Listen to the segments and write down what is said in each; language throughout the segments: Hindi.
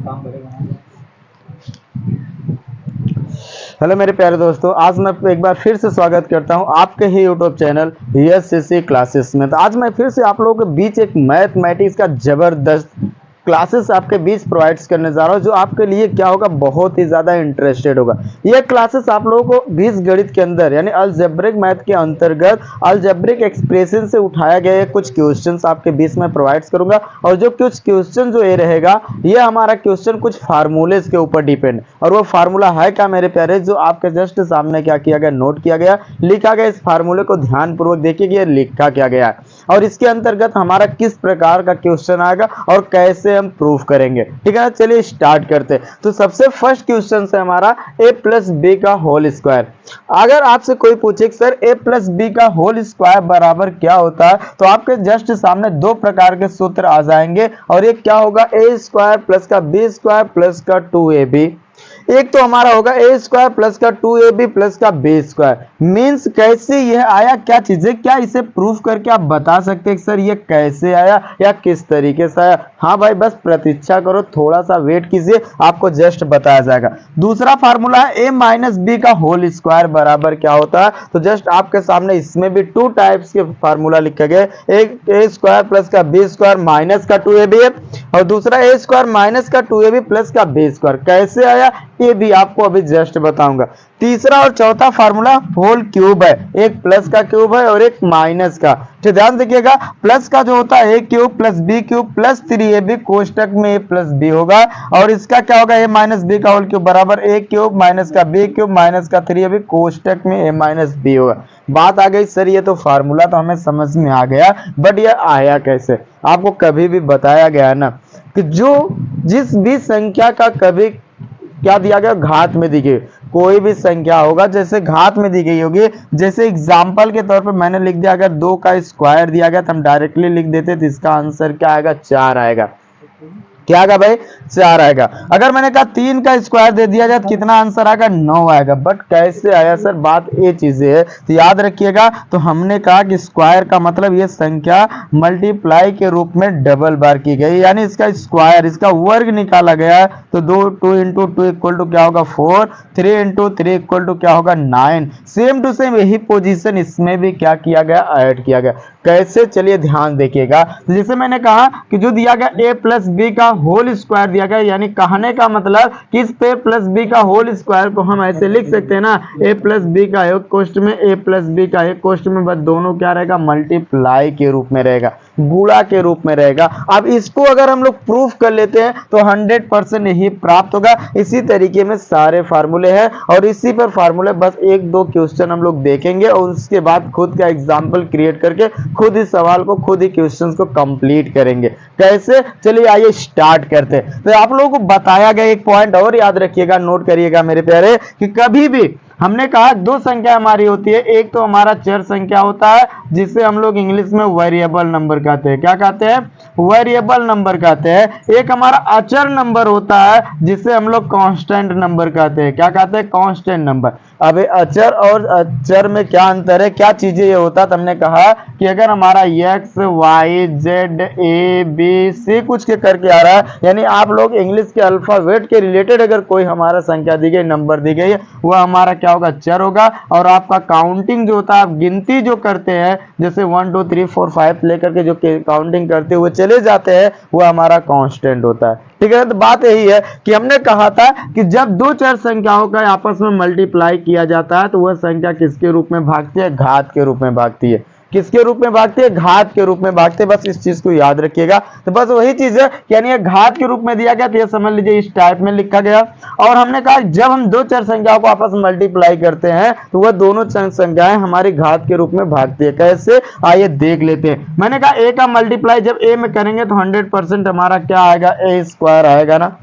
हेलो मेरे प्यारे दोस्तों, आज मैं एक बार फिर से स्वागत करता हूं आपके ही यूट्यूब चैनल एससीसी क्लासेस में। तो आज मैं फिर से आप लोगों के बीच एक मैथमेटिक्स का ज़बरदस्त क्लासेस आपके बीच प्रोवाइड्स करने जा रहा हूं, जो आपके लिए क्या होगा, बहुत ही ज़्यादा इंटरेस्टेड होगा। ये क्लासेस आप लोगों को बीजगणित के अंदर यानी अलजेब्रिक मैथ के अंतर्गत अलजेब्रिक एक्सप्रेशन से उठाया गया कुछ क्वेश्चंस आपके बीच में प्रोवाइड्स करूंगा। और जो कुछ क्वेश्चन जो ये रहेगा, ये हमारा क्वेश्चन कुछ फार्मूलेज के ऊपर डिपेंड, और वो फार्मूला है क्या मेरे प्यारे, जो आपके जस्ट सामने क्या किया गया, नोट किया गया, लिखा गया। इस फार्मूले को ध्यानपूर्वक देखिए कि ये लिखा क्या गया है और इसके अंतर्गत हमारा किस प्रकार का क्वेश्चन आएगा और कैसे हम प्रूफ करेंगे। ठीक है ना, चलिए स्टार्ट करते हैं। तो सबसे फर्स्ट क्वेश्चन है हमारा a प्लस बी का होल स्क्वायर। अगर आपसे कोई पूछे सर a प्लस बी का होल स्क्वायर बराबर क्या होता है, तो आपके जस्ट सामने दो प्रकार के सूत्र आ जाएंगे और एक क्या होगा, a स्क्वायर प्लस का b स्क्वायर प्लस का 2ab। एक तो हमारा होगा ए स्क्वायर प्लस का 2ab प्लस का बी स्क्वायर। मीन्स कैसे यह आया, क्या चीजें, क्या इसे प्रूफ करके आप बता सकते हैं सर ये कैसे आया या किस तरीके से आया? हाँ भाई, बस प्रतीक्षा करो, थोड़ा सा वेट कीजिए, आपको जस्ट बताया जाएगा। दूसरा फार्मूला है ए माइनस बी का होल स्क्वायर बराबर क्या होता है। तो जस्ट आपके सामने इसमें भी टू टाइप्स के फार्मूला लिखे गए, एक ए स्क्वायर प्लस का बी स्क्वायर माइनस का 2ab और दूसरा ए स्क्वायर माइनस का 2ab प्लस का बी स्क्वायर। कैसे आया ये भी आपको अभी जस्ट बताऊंगा। तीसरा और चौथा फार्मूला होल क्यूब है, एक प्लस का क्यूब है और एक माइनस का। तो ध्यान देखिएगा, प्लस का जो होता है a cube plus b cube plus 3ab कोष्टक में ए प्लस बी होगा, और इसका क्या होगा, ए माइनस बी का होल क्यूब बराबर ए क्यूब माइनस का बी क्यूब माइनस का 3ab कोष्टक में ए माइनस बी होगा। बात आ गई सर, ये तो फार्मूला तो हमें समझ में आ गया, बट ये आया कैसे? आपको कभी भी बताया गया ना कि जो जिस भी संख्या का कभी क्या दिया गया, घात में दी गई कोई भी संख्या होगा, जैसे घात में दी गई होगी, जैसे एग्जांपल के तौर पर मैंने लिख दिया, अगर 2 का स्क्वायर दिया गया तो हम डायरेक्टली लिख देते, तो इसका आंसर क्या आएगा, 4 आएगा। क्या आएगा भाई, 4 आएगा। अगर मैंने कहा 3 का स्क्वायर दे दिया जाए तो कितना आंसर आएगा, 9 आएगा। बट कैसे आया सर, बात ये चीजें है, तो याद रखिएगा। तो हमने कहा कि स्क्वायर का मतलब ये संख्या मल्टीप्लाई के रूप में डबल बार की गई, यानी इसका स्क्वायर, इसका वर्ग निकाला गया। तो 2 इंटू 2 इक्वल टू क्या होगा 4, 3 इंटू 3 इक्वल टू क्या होगा 9। सेम टू सेम यही पोजीशन इसमें भी क्या किया गया, ऐड किया गया। कैसे, चलिए ध्यान देखिएगा। तो जैसे मैंने कहा कि जो दिया गया a प्लस बी का होल स्क्वायर दिया गया, यानी कहने का मतलब कि इस पे प्लस बी का होल स्क्वायर को हम ऐसे लिख सकते हैं ना, a प्लस बी का एक कोष्ट में a प्लस बी का एक कोष्ट में, बस दोनों क्या रहेगा, मल्टीप्लाई के रूप में रहेगा, गुणा के रूप में रहेगा। अब इसको अगर हम लोग प्रूफ कर लेते हैं तो 100% यही प्राप्त होगा। इसी तरीके में सारे फार्मूले हैं और इसी पर फार्मूले बस एक दो क्वेश्चन हम लोग देखेंगे और उसके बाद खुद का एग्जाम्पल क्रिएट करके खुद ही सवाल को, खुद ही क्वेश्चन को कंप्लीट करेंगे। कैसे, चलिए आइए स्टार्ट करते हैं। तो आप लोगों को बताया गया एक पॉइंट और याद रखिएगा, नोट करिएगा मेरे प्यारे, कि कभी भी हमने कहा दो संख्या हमारी होती है, एक तो हमारा चर संख्या होता है जिसे हम लोग इंग्लिश में वेरिएबल नंबर कहते हैं। क्या कहते हैं, वेरिएबल नंबर कहते हैं। एक हमारा अचर नंबर होता है जिसे हम लोग कांस्टेंट नंबर कहते हैं। क्या कहते हैं, कांस्टेंट नंबर। अब अचर और अचर में क्या अंतर है, क्या चीजें ये होता है, तो हमने कहा कि अगर हमारा x y z a b c कुछ के करके आ रहा है, यानी आप लोग इंग्लिश के अल्फाबेट के रिलेटेड अगर कोई हमारा संख्या दी गई, नंबर दी गई, वह हमारा क्या होगा, चर होगा। और आपका काउंटिंग जो होता है, आप गिनती जो करते हैं, जैसे 1 2 3 4 5 लेकर के जो काउंटिंग करते हुए चले जाते हैं, वह हमारा कांस्टेंट होता है। ठीक है, तो बात यही है कि हमने कहा था कि जब दो चर संख्याओं का आपस में मल्टीप्लाई किया जाता है तो वह संख्या किसके रूप में भागती है, घात के रूप में भागती है। किसके रूप में भागती है, घात के रूप में भागते हैं। बस इस चीज को याद रखिएगा। तो बस वही चीज है, यानी ये घात के रूप में दिया गया, तो ये समझ लीजिए इस टाइप में लिखा गया। और हमने कहा जब हम दो चर संख्याओं को आपस में मल्टीप्लाई करते हैं तो वह दोनों संख्याएं हमारी घात के रूप में भागती है। कैसे, आइए देख लेते हैं। मैंने कहा ए का मल्टीप्लाई जब ए में करेंगे तो 100% हमारा क्या आएगा, ए स्क्वायर आएगा ना।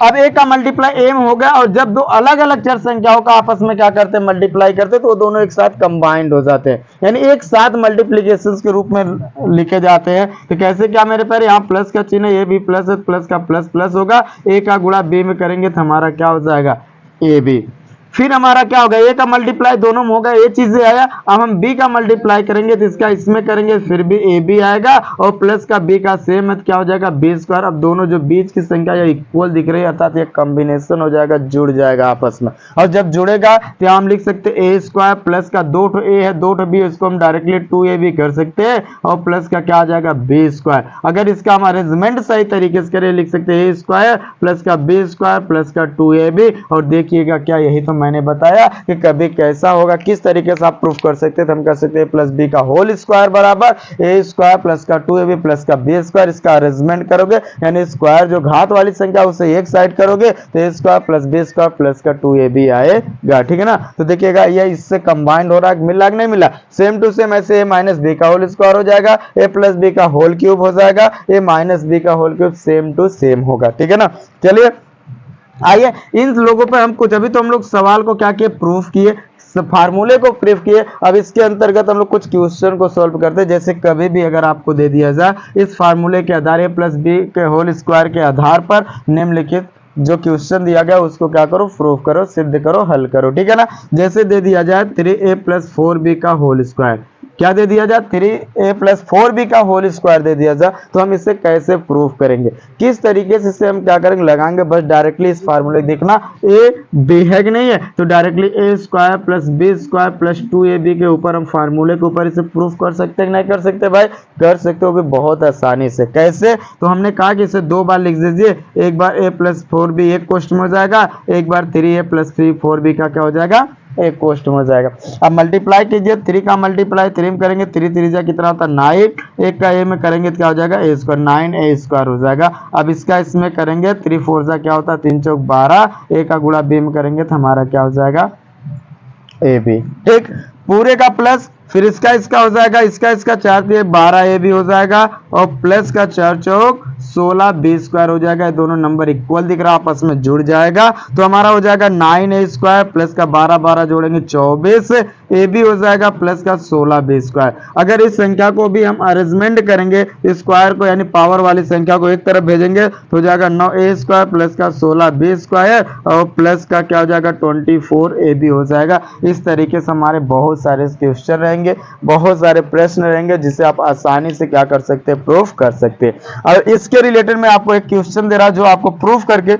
अब ए का मल्टीप्लाई ए में हो गया, और जब दो अलग अलग चर संख्याओं का आपस में क्या करते हैं, मल्टीप्लाई करते हैं, तो वो दोनों एक साथ कंबाइंड हो जाते हैं, यानी एक साथ मल्टीप्लिकेशन के रूप में लिखे जाते हैं। तो कैसे, क्या मेरे पैर, यहाँ प्लस का चिन्ह, ए बी प्लस है, प्लस का प्लस प्लस होगा, ए का गुणा बी में करेंगे तो हमारा क्या हो जाएगा, ए बी। फिर हमारा क्या होगा, ए का मल्टीप्लाई दोनों में होगा, ए चीज से आया। अब हम बी का मल्टीप्लाई करेंगे तो इसका इसमें करेंगे फिर भी ए बी आएगा, और प्लस का बी का सेम है तो क्या हो जाएगा बी स्क्वायर। अब दोनों जो बीच की संख्या या इक्वल दिख रही है अर्थात ये कॉम्बिनेशन हो जाएगा, जुड़ जाएगा आपस में। और जब जुड़ेगा तो हम लिख सकते हैं ए स्क्वायर प्लस का 2 ए है 2 बी, इसको हम डायरेक्टली 2a भी कर सकते हैं, और प्लस का क्या आ जाएगा बी स्क्वायर। अगर इसका हम अरेंजमेंट सही तरीके से करें लिख सकते हैं ए स्क्वायर प्लस का बी स्क्वायर प्लस का 2ab। और देखिएगा क्या, यही तो मैंने बताया कि कभी कैसा होगा, किस तरीके से आप प्रूफ कर सकते हैं। तो हम कर सकते हैं प्लस बी का होल स्क्वायर बराबर ए स्क्वायर प्लस का 2ab प्लस का बी स्क्वायर। इसका अरेंजमेंट करोगे यानी स्क्वायर जो घात वाली संख्या उसे एक साइड करोगे तो a square plus b square plus का 2ab आएगा, ठीक है ना। तो देखिएगा ये इससे कंबाइंड हो रहा है, मिला कि नहीं मिला, सेम टू सेम ऐसे ए माइनस बी का होल स्क्वायर हो जाएगा, ए प्लस बी का होल क्यूब हो जाएगा, ए माइनस बी का whole cube same to same होगा, ठीक है ना। चलिए आइए इन लोगों पे हम कुछ, अभी तो हम लोग सवाल को क्या किए प्रूफ किए, फार्मूले को प्रूफ किए। अब इसके अंतर्गत हम लोग कुछ क्वेश्चन को सॉल्व करते हैं। जैसे कभी भी अगर आपको दे दिया जाए इस फार्मूले के आधार ए प्लस बी के होल स्क्वायर के आधार पर निम्नलिखित जो क्वेश्चन दिया गया उसको क्या करो प्रूफ करो, सिद्ध करो, हल करो, ठीक है ना। जैसे दे दिया जाए 3a प्लस 4b का होल स्क्वायर, क्या दे दिया जाए 3a प्लस 4b का होल स्क्वायर दे दिया जाए, तो हम इसे कैसे प्रूफ करेंगे, किस तरीके से इसे हम क्या करेंगे लगाएंगे। बस डायरेक्टली इस फार्मूले देखना a b है कि नहीं है, तो directly a square plus b square plus 2ab के ऊपर हम फार्मूले के ऊपर इसे प्रूफ कर सकते हैं कि नहीं कर सकते भाई, कर सकते हो बहुत आसानी से। कैसे, तो हमने कहा कि इसे 2 बार लिख दीजिए, एक बार a प्लस 4b एक क्वेश्चन हो जाएगा, एक बार 3a प्लस 4b का क्या हो जाएगा एक क्वेश्चन हो जाएगा। अब मल्टीप्लाई कीजिए, 3 का मल्टीप्लाई 3 में करेंगे, 3 3 कितना होता है 9, एक का ए में करेंगे तो क्या हो जाएगा ए स्क्वायर, 9a स्क्वायर हो जाएगा। अब इसका इसमें करेंगे 3 4 क्या होता है 3 चौक 12, ए का गुणा बी में करेंगे तो हमारा क्या हो जाएगा ए बी, ठीक। पूरे का प्लस फिर इसका हो जाएगा, इसका 4 12 ए भी हो जाएगा, और प्लस का 4 चौक 16 बी स्क्वायर हो जाएगा। ये दोनों नंबर इक्वल दिख रहा है आपस में जुड़ जाएगा, तो हमारा हो जाएगा 9a स्क्वायर प्लस का 12 12 जोड़ेंगे 24 ए भी हो जाएगा प्लस का 16 बी स्क्वायर। अगर इस संख्या को भी हम अरेंजमेंट करेंगे स्क्वायर को यानी पावर वाली संख्या को एक तरफ भेजेंगे तो हो जाएगा 9a स्क्वायर प्लस का 16 बी स्क्वायर और प्लस का क्या हो जाएगा 24 ए बी हो जाएगा। इस तरीके से हमारे बहुत सारे क्वेश्चन रहेंगे, बहुत सारे प्रश्न रहेंगे जिसे आप आसानी से क्या कर सकते हैं प्रूफ कर सकते हैं। और इसके रिलेटेड मैं आपको एक क्वेश्चन दे रहा जो आपको प्रूफ करके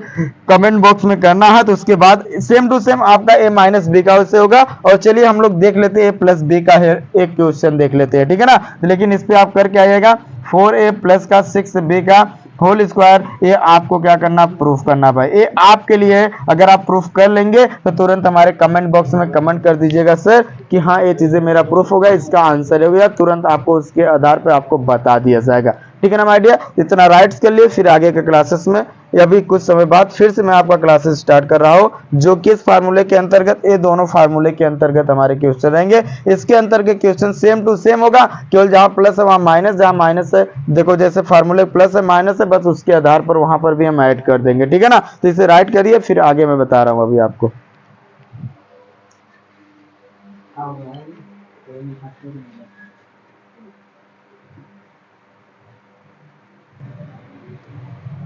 कमेंट बॉक्स में करना है, तो उसके बाद सेम टू सेम आपका a माइनस बी का उससे होगा। और चलिए हम लोग देख लेते हैं a प्लस बी का है एक क्वेश्चन देख लेते हैं, ठीक है ना। लेकिन इस पे आप करके आइएगा 4a प्लस का 6b का होल स्क्वायर, ये आपको क्या करना प्रूफ करना भाई, ये आपके लिए है। अगर आप प्रूफ कर लेंगे तो तुरंत हमारे कमेंट बॉक्स में कमेंट कर दीजिएगा सर कि हाँ ये चीजें मेरा प्रूफ होगा, इसका आंसर हो गया, तुरंत आपको उसके आधार पर आपको बता दिया जाएगा, ठीक है ना माय डियर। इतना राइट्स कर लिए, फिर आगे के क्लासेस में अभी कुछ समय बाद फिर से मैं आपका क्लासेस स्टार्ट कर रहा हूं जो कि इस फार्मूले के अंतर्गत, ये दोनों फार्मूले के अंतर्गत हमारे क्वेश्चन रहेंगे। इसके अंतर्गत क्वेश्चन सेम टू सेम होगा, केवल जहां प्लस है वहां माइनस, जहां माइनस है देखो जैसे फार्मूले प्लस है माइनस है बस उसके आधार पर वहां पर भी हम ऐड कर देंगे, ठीक है ना। तो इसे राइट करिए फिर आगे मैं बता रहा हूं अभी आपको।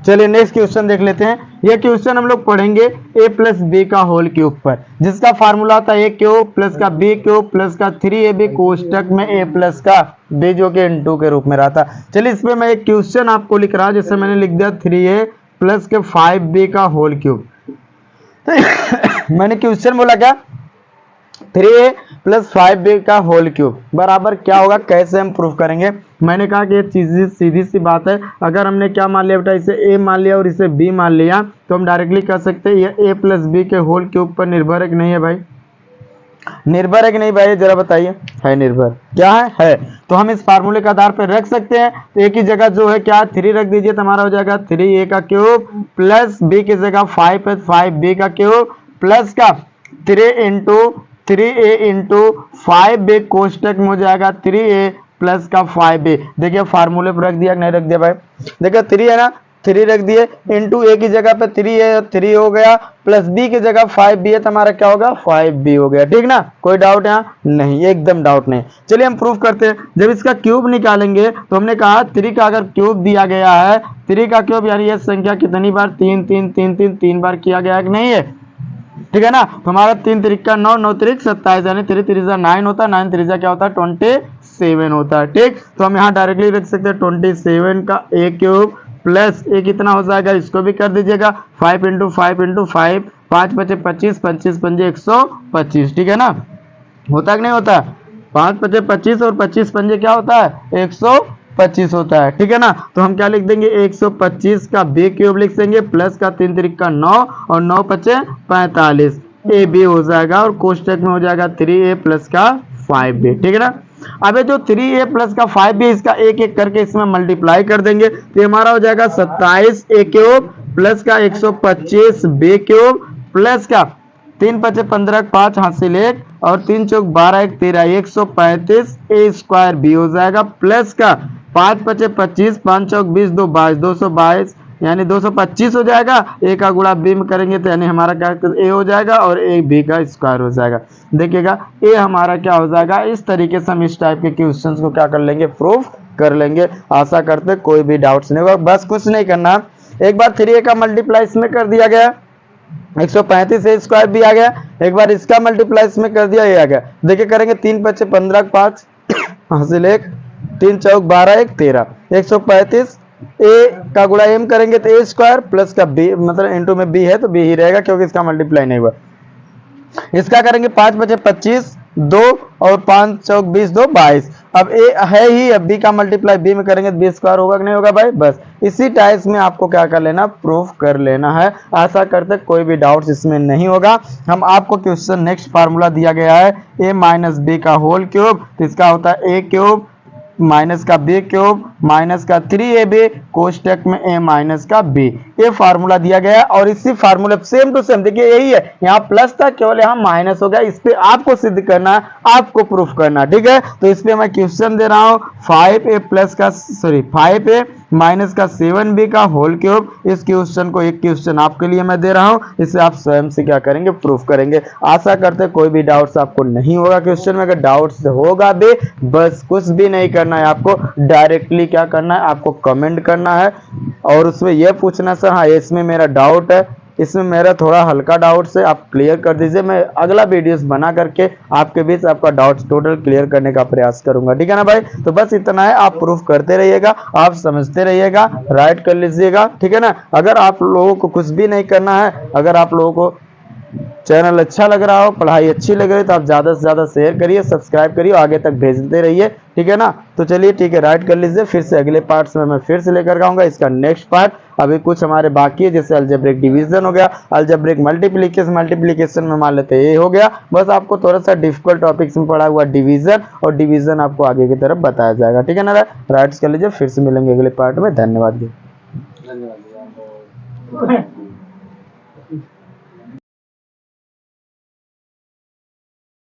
चलिए नेक्स्ट क्वेश्चन देख लेते हैं। यह क्वेश्चन हम लोग पढ़ेंगे a प्लस बी का होल क्यूब पर, जिसका फार्मूला था a क्यूब प्लस का b क्यूब प्लस का 3ab कोष्टक में a प्लस का b जो कि इनटू के रूप में रहा था। चलिए इस पे मैं एक क्वेश्चन आपको लिख रहा, जैसे मैंने लिख दिया 3a प्लस के 5b का होल क्यूब। मैंने क्वेश्चन बोला क्या 3a प्लस 5b का होल क्यूब बराबर क्या होगा, कैसे हम प्रूफ करेंगे। मैंने कहा कि ये चीज सीधी सी बात है, अगर हमने क्या मान लिया बेटा इसे a मान लिया और इसे b मान लिया तो हम डायरेक्टली कह सकते हैं ये a प्लस बी के होल क्यूब पर निर्भर है कि नहीं है भाई, निर्भर है कि नहीं भाई जरा बताइए, है निर्भर, क्या है तो हम इस फार्मूले के आधार पर रख सकते हैं। तो एक ही जगह जो है क्या 3 रख दीजिए तो हमारा हो जाएगा 3a का क्यूब प्लस b की जगह 5 है 5b का क्यूब प्लस का 3a इंटू 5b कोष्टक में हो जाएगा 3a प्लस का 5b। देखिए फार्मूले पर रख दिया नहीं रख दिया भाई, देखिए 3 है ना 3 रख दिए इंटू a की जगह पे 3 है 3 हो गया प्लस b की जगह 5b है तो हमारा क्या होगा 5b हो गया, ठीक ना। कोई डाउट यहाँ नहीं, एकदम डाउट नहीं। चलिए हम प्रूफ करते हैं। जब इसका क्यूब निकालेंगे तो हमने कहा 3 का अगर क्यूब दिया गया है 3 का क्यूब यानी यह संख्या कितनी बार 3 3 3 3 3 बार किया गया है कि नहीं है, ठीक है ना। तो हमारा 3 त्रिका 9, 9 त्रिक 27, यानी 3 त्रिजा 9 होता है, 9 त्रिजा क्या होता है 27 होता है। ठीक, तो हम यहाँ डायरेक्टली लिख सकते हैं 27 का a क्यूब प्लस a कितना हो जाएगा, इसको भी कर दीजिएगा 5 इंटू 5 इंटू 5, 5 बचे 25, 25 पंजे 125। ठीक है ना, होता कि नहीं होता, 5 बचे 25 और 25 पंजे क्या होता है 125 होता है। ठीक है ना, तो हम क्या लिख देंगे 125 का b क्यूब लिख देंगे प्लस का 3 त्रिका 9 और 9 बचे 45, ए बी हो जाएगा और कोष्टक में हो जाएगा 3a प्लस का 5b। ठीक है ना, अब ये जो 3a प्लस का 5b इसका एक एक करके इसमें मल्टीप्लाई कर देंगे तो हमारा हो जाएगा 27a क्यूब प्लस का 125b क्यूब प्लस का 3 पचे 15, 5 हासिल 1 और 3 चौक 12, 1 13, 135 ए स्क्वायर बी हो जाएगा प्लस का 5 पचे 25, 5 चौक 20, 2 22, 222 यानी 225 हो जाएगा। ए का गुणा बी में करेंगे तो यानी हमारा क्या ए हो जाएगा और ए बी का स्क्वायर हो जाएगा। देखिएगा ए हमारा क्या हो जाएगा। इस तरीके से हम इस टाइप के क्वेश्चंस को क्या कर लेंगे, प्रूफ कर लेंगे। आशा करते कोई भी डाउट्स नहीं होगा। बस कुछ नहीं करना, एक बार 3a का मल्टीप्लाई इसमें कर दिया गया, 135 ए स्क्वायर भी आ गया, एक बार इसका मल्टीप्लाई इसमें कर दिया, ये आ गया। देखिए करेंगे 3 पचे 15, 5 हासिल 1, 3 चौक 12, 1 13, 135 ए का गुणा एम करेंगे तो ए स्क्वायर प्लस का बी, मतलब इंटू में बी है तो बी ही रहेगा क्योंकि इसका मल्टीप्लाई नहीं हुआ। इसका करेंगे 5 बचे 25, 2 और 5 चौक 20, 2 22। अब ए है ही, अब बी का मल्टीप्लाई बी में करेंगे तो बी स्क्वायर होगा कि नहीं होगा भाई। बस इसी टाइप में आपको क्या कर लेना, प्रूफ कर लेना है। आशा करते कोई भी डाउट्स इसमें नहीं होगा। हम आपको क्वेश्चन नेक्स्ट फार्मूला दिया गया है a माइनस बी का होल क्यूब, तो इसका होता है a क्यूब माइनस का b क्यूब माइनस का 3ab कोष्टक में a माइनस का b, ये फार्मूला दिया गया है। और इसी फार्मूले सेम टू सेम देखिए यही है, यहाँ प्लस था केवल यहाँ माइनस हो गया। इस पे आपको सिद्ध करना है, आपको प्रूफ करना है। ठीक है, तो इस पे मैं क्वेश्चन दे रहा हूँ 5a प्लस का 5a माइनस का 7b का होल क्यूब। इस क्वेश्चन को एक क्वेश्चन आपके लिए मैं दे रहा हूँ, इसे आप स्वयं से क्या करेंगे, प्रूफ करेंगे। आशा करते कोई भी डाउट्स आपको नहीं होगा क्वेश्चन में। अगर डाउट्स होगा भी बस कुछ भी नहीं करना है, आपको डायरेक्टली क्या करना है, आपको कमेंट करना है और उसमें यह पूछना सर हाँ इसमें मेरा डाउट है, इसमें मेरा थोड़ा हल्का डाउट से आप क्लियर कर दीजिए। मैं अगला वीडियोस बना करके आपके बीच आपका डाउट टोटल क्लियर करने का प्रयास करूंगा। ठीक है ना भाई, तो बस इतना है, आप प्रूफ करते रहिएगा, आप समझते रहिएगा, राइट कर लीजिएगा। ठीक है ना, अगर आप लोगों को कुछ भी नहीं करना है, अगर आप लोगों को चैनल अच्छा लग रहा हो, पढ़ाई अच्छी लग रही है तो आप ज़्यादा से ज़्यादा शेयर करिए, सब्सक्राइब करिए, आगे तक भेजते रहिए। ठीक है ना, तो चलिए ठीक है, राइट कर लीजिए। फिर से अगले पार्ट्स में मैं फिर से लेकर आऊँगा इसका नेक्स्ट पार्ट। अभी कुछ हमारे बाकी है, जैसे अलजेब्रिक डिवीजन हो गया, अलजेब्रिक मल्टीप्लिकेशन में मान लेते हैं ये हो गया। बस आपको थोड़ा सा डिफिकल्ट टॉपिक्स में पढ़ा हुआ डिवीजन, और डिवीजन आपको आगे की तरफ बताया जाएगा। ठीक है ना, राइट्स कर लीजिए। फिर से मिलेंगे अगले पार्ट में। धन्यवाद।